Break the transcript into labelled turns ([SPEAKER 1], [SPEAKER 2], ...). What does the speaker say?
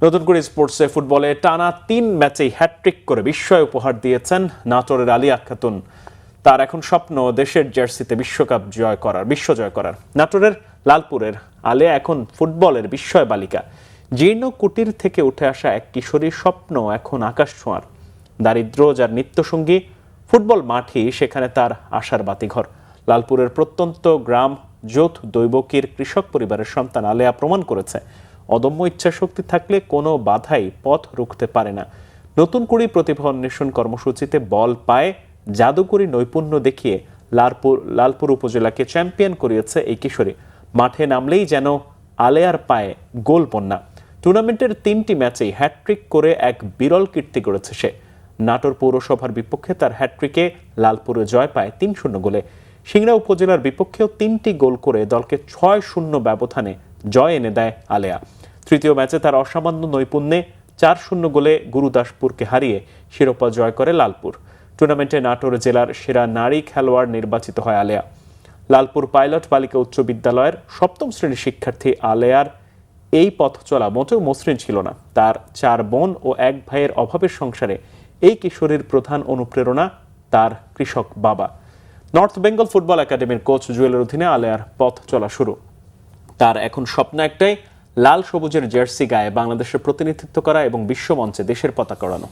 [SPEAKER 1] নতুন করে স্পোর্টসে ফুটবলে টানা ৩ ম্যাচেই হ্যাটট্রিক করে বিস্ময় উপহার দিয়েছেন নাটোরের আলিয়া খাতুন। তার এখন স্বপ্ন দেশের জার্সিতে বিশ্ব জয় করার। নাটোরের লালপুরের আলিয়া এখন ফুটবলের বিস্ময় বালিকা। জীর্ণ কুটির থেকে উঠে আসা এক কিশোরীর স্বপ্ন এখন আকাশ ছোঁয়ার। দারিদ্র যার নিত্যসঙ্গী, ফুটবল মাঠই সেখানে তার আশার বাতিঘর। লালপুরের প্রত্যন্ত গ্রাম যৌথ দৈবকীর কৃষক পরিবারের সন্তান আলেয়া প্রমাণ করেছে, অদম্য ইচ্ছাশক্তি থাকলে কোনো বাধাই পথ রুখতে পারে না। নতুন করে প্রতিভা অন্বেষণ কর্মসূচিতে বল পায় জাদুকরী নৈপুণ্য দেখিয়ে লালপুর উপজেলাকে চ্যাম্পিয়ন করিয়েছে এই কিশোরী। মাঠে নামলেই যেন আলেয়ার পায়ে গোল বন্যা। টুর্নামেন্টের 3টি ম্যাচেই হ্যাটট্রিক করে এক বিরল কীর্তি গড়েছে সে। নাটোর পৌরসভার বিপক্ষে তার হ্যাটট্রিকে লালপুরে জয় পায় ৩-০ গোলে। সিংড়া উপজেলার বিপক্ষেও 3টি গোল করে দলকে ৬-০ ব্যবধানে জয় এনে দেয় আলেয়া। তৃতীয় ম্যাচে তার অসামান্য নৈপুণ্যে ৪-০ গোলে গুরুদাসপুরকে হারিয়ে শিরোপা জয় করে লালপুর। টুর্নামেন্টে নাটোর জেলার সেরা নারী খেলোয়াড় নির্বাচিত হয় আলেয়া। লালপুর পাইলট বালিকা উচ্চ বিদ্যালয়ের 7ম শ্রেণীর শিক্ষার্থী আলেয়ার এই পথ চলা মোটেও মসৃণ ছিল না। তার 4 বোন ও 1 ভাইয়ের অভাবের সংসারে এই কিশোরীর প্রধান অনুপ্রেরণা তার কৃষক বাবা। নর্থ বেঙ্গল ফুটবল একাডেমির কোচ জুয়েলের অধীনে আলেয়ার পথ চলা শুরু। তার এখন স্বপ্ন একটাই, লাল সবুজের জার্সি গায়ে বাংলাদেশের প্রতিনিধিত্ব করা এবং বিশ্বমঞ্চে দেশের পতাকা ওড়ানো।